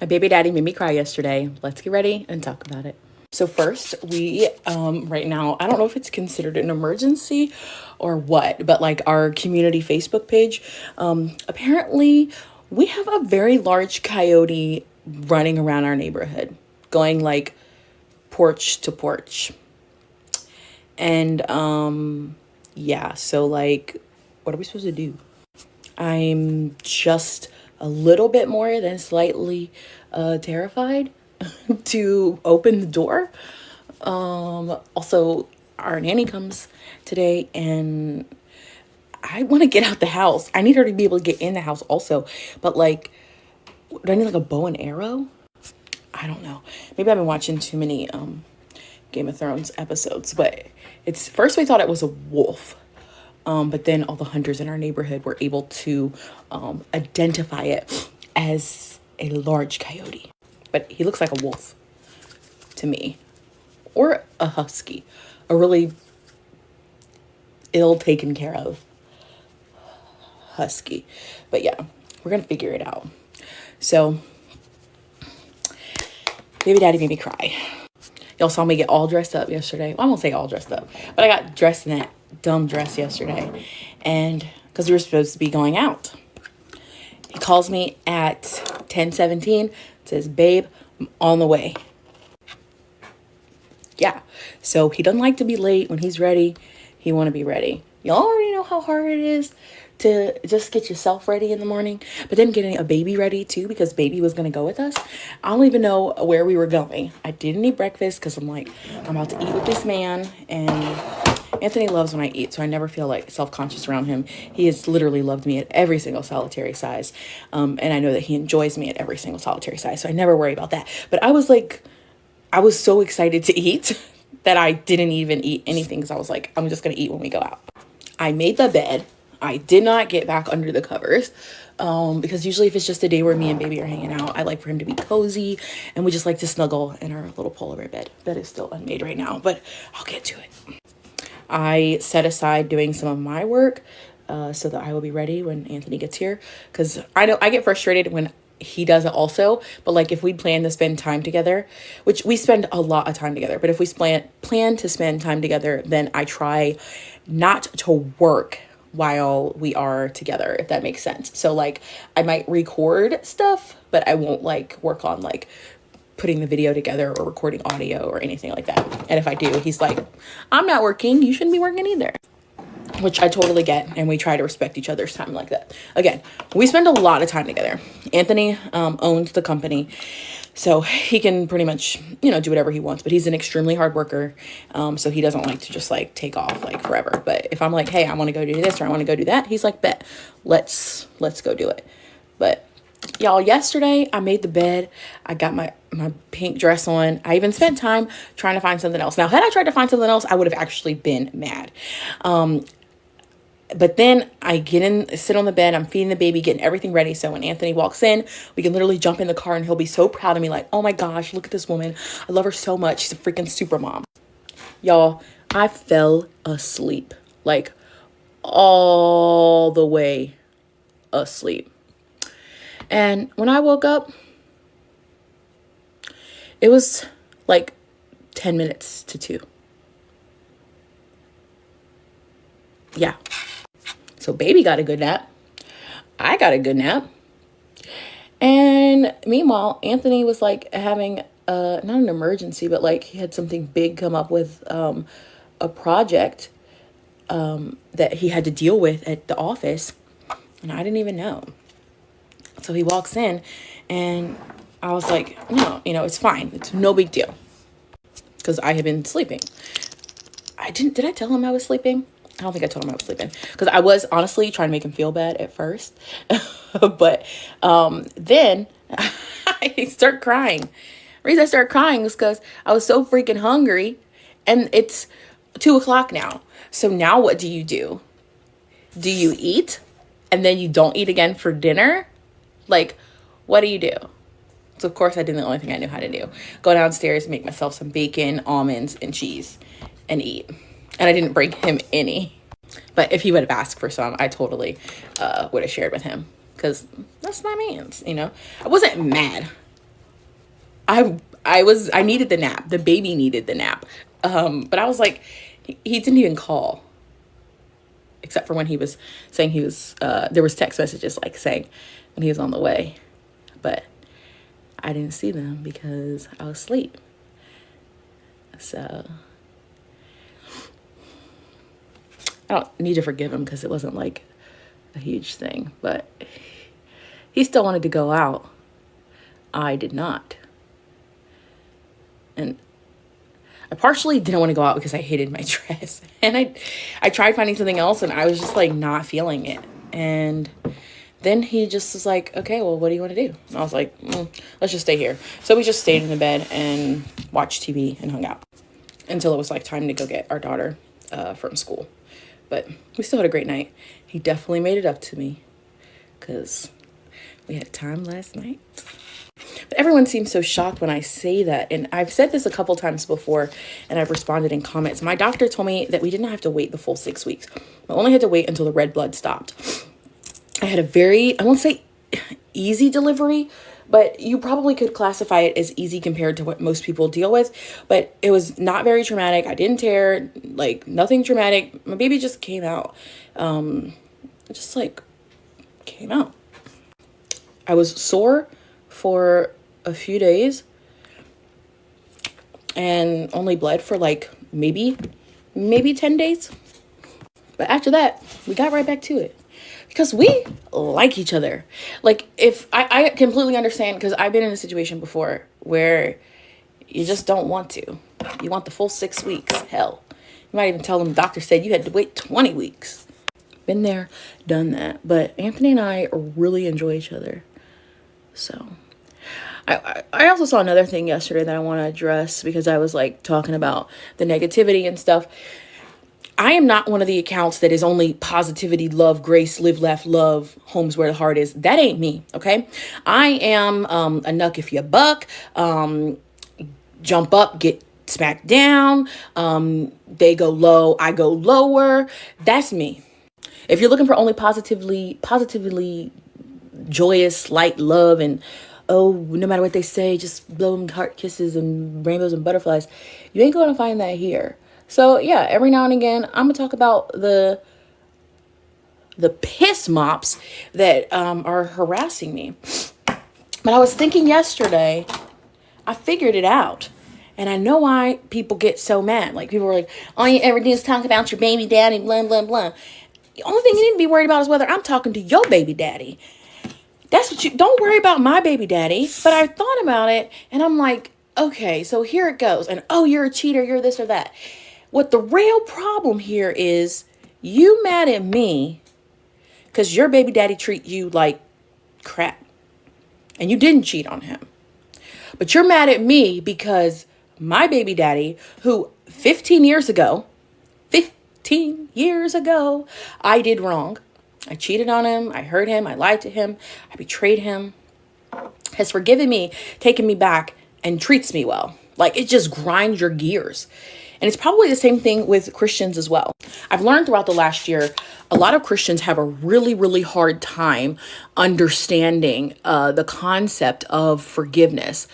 My baby daddy made me cry yesterday. Let's get ready and talk about it. So first, we right now, I don't know if it's considered an emergency or what, but like our community Facebook page, apparently we have a very large coyote running around our neighborhood, going like porch to porch. And yeah, so like what are we supposed to do? I'm just a little bit more than slightly terrified to open the door. Also, our nanny comes today and I want to get out the house. I need her to be able to get in the house also. But like, do I need like a bow and arrow? I don't know. Maybe I've been watching too many Game of Thrones episodes, but it's first we thought it was a wolf. But then all the hunters in our neighborhood were able to identify it as a large coyote. But he looks like a wolf to me. Or a husky. A really ill taken care of husky. But yeah, we're going to figure it out. So, baby daddy made me cry. Y'all saw me get all dressed up yesterday. Well, I won't say all dressed up, but I got dressed in that dumb dress yesterday. And because we were supposed to be going out. He calls me at 10:17, says, babe, I'm on the way. Yeah. So he doesn't like to be late. When he's ready, he want to be ready. Y'all already know how hard it is to just get yourself ready in the morning, but then getting a baby ready too, because baby was going to go with us. I don't even know where we were going. I didn't eat breakfast because I'm like, I'm about to eat with this man, and Anthony loves when I eat, so I never feel like self-conscious around him. He has literally loved me at every single solitary size, and I know that he enjoys me at every single solitary size, so I never worry about that. But I was so excited to eat that I didn't even eat anything because I was like, I'm just going to eat when we go out. I made the bed. I did not get back under the covers because usually if it's just a day where me and baby are hanging out, I like for him to be cozy, and we just like to snuggle in our little polar bear bed. That is still unmade right now, but I'll get to it. I set aside doing some of my work so that I will be ready when Anthony gets here, because I know I get frustrated when he does it also, but like if we plan to spend time together, which we spend a lot of time together, but if we plan to spend time together, then I try not to work while we are together, if that makes sense. So like I might record stuff, but I won't like work on like putting the video together or recording audio or anything like that. And if I do, he's like, I'm not working, you shouldn't be working either. Which I totally get, and we try to respect each other's time like that. Again, we spend a lot of time together. Anthony owns the company, so he can pretty much, do whatever he wants, but he's an extremely hard worker, so he doesn't like to just like take off like forever. But if I'm like, hey, I want to go do this or I want to go do that, he's like, bet, let's go do it. But y'all, yesterday I made the bed. I got my pink dress on. I even spent time trying to find something else. Now, had I tried to find something else, I would have actually been mad. But then I get in, sit on the bed, I'm feeding the baby, getting everything ready. So when Anthony walks in, we can literally jump in the car and he'll be so proud of me. Like, oh my gosh, look at this woman. I love her so much. She's a freaking super mom. Y'all, I fell asleep, like all the way asleep. And when I woke up, it was like 10 minutes to 2. Yeah. So baby got a good nap. I got a good nap. And meanwhile, Anthony was like having not an emergency, but like he had something big come up with a project that he had to deal with at the office. And I didn't even know. So he walks in and I was like, no, it's fine. It's no big deal. Because I had been sleeping. Did I tell him I was sleeping? I don't think I told him I was sleeping, because I was honestly trying to make him feel bad at first. But then I start crying. The reason I started crying was because I was so freaking hungry, and it's 2:00 now. So now what do? Do you eat and then you don't eat again for dinner? Like, what do you do? So of course I did the only thing I knew how to do. Go downstairs, make myself some bacon, almonds, and cheese, and eat. And I didn't bring him any. But if he would have asked for some, I totally would have shared with him. Because that's my man's, I wasn't mad. I needed the nap. The baby needed the nap. But I was like, he didn't even call, except for when he was saying he was, there was text messages like saying when he was on the way. But I didn't see them because I was asleep. So I don't need to forgive him because it wasn't like a huge thing. But he still wanted to go out. I did not. And I partially didn't want to go out because I hated my dress. And I tried finding something else and I was just like not feeling it. And then he just was like, okay, well, what do you want to do? And I was like, let's just stay here. So we just stayed in the bed and watched TV and hung out until it was like time to go get our daughter from school. But we still had a great night. He definitely made it up to me because we had time last night. But everyone seems so shocked when I say that. And I've said this a couple times before, and I've responded in comments. My doctor told me that we didn't have to wait the full 6 weeks. I only had to wait until the red blood stopped. I had a very, I won't say easy delivery, but you probably could classify it as easy compared to what most people deal with. But it was not very traumatic. I didn't tear, like nothing traumatic. My baby just came out. It just like came out. I was sore for a few days and only bled for like maybe 10 days. But after that, we got right back to it because we like each other. Like if I completely understand, because I've been in a situation before where you just don't want to. You want the full 6 weeks. Hell, you might even tell them the doctor said you had to wait 20 weeks. Been there, done that. But Anthony and I really enjoy each other. So I also saw another thing yesterday that I want to address because I was like talking about the negativity and stuff. I am not one of the accounts that is only positivity, love, grace, live, laugh, love, home's where the heart is. That ain't me, okay? I am a knuck if you buck, jump up, get smacked down, they go low, I go lower. That's me. If you're looking for only positively joyous, light, love, and oh, no matter what they say, just blow them heart kisses and rainbows and butterflies, you ain't going to find that here. So yeah, every now and again, I'm gonna talk about the piss mops that are harassing me. But I was thinking yesterday, I figured it out. And I know why people get so mad. Like people were like, all you ever do is talk about your baby daddy, blah, blah, blah. The only thing you need to be worried about is whether I'm talking to your baby daddy. That's what don't worry about my baby daddy. But I thought about it and I'm like, okay, so here it goes. And oh, you're a cheater, you're this or that. What the real problem here is you mad at me because your baby daddy treat you like crap and you didn't cheat on him. But you're mad at me because my baby daddy, who 15 years ago, I did wrong. I cheated on him. I hurt him. I lied to him. I betrayed him. Has forgiven me, taken me back, and treats me well. Like it just grinds your gears. And it's probably the same thing with Christians as well. I've learned throughout the last year, a lot of Christians have a really, really hard time understanding the concept of forgiveness.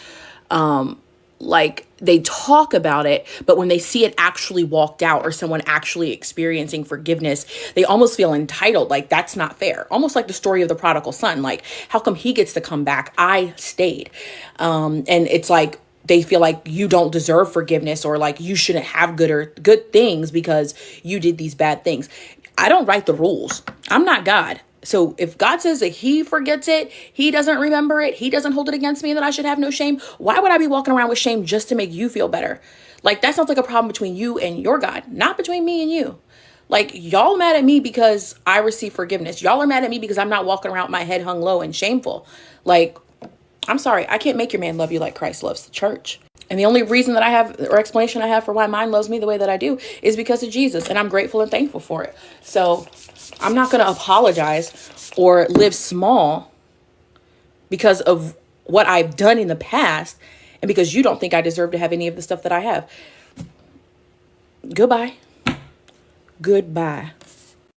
Like they talk about it, but when they see it actually walked out or someone actually experiencing forgiveness, they almost feel entitled. Like that's not fair. Almost like the story of the prodigal son. Like how come he gets to come back? I stayed. And it's like, they feel like you don't deserve forgiveness or like you shouldn't have good things because you did these bad things. I don't write the rules. I'm not God. So if God says that he forgets it, he doesn't remember it, he doesn't hold it against me, that I should have no shame, why would I be walking around with shame just to make you feel better? Like that sounds like a problem between you and your God, not between me and you. Like y'all mad at me because I receive forgiveness. Y'all are mad at me because I'm not walking around with my head hung low and shameful. Like, I'm sorry, I can't make your man love you like Christ loves the church. And the only reason that I have, or explanation I have for why mine loves me the way that I do is because of Jesus. And I'm grateful and thankful for it. So I'm not going to apologize or live small because of what I've done in the past. And because you don't think I deserve to have any of the stuff that I have. Goodbye. Goodbye.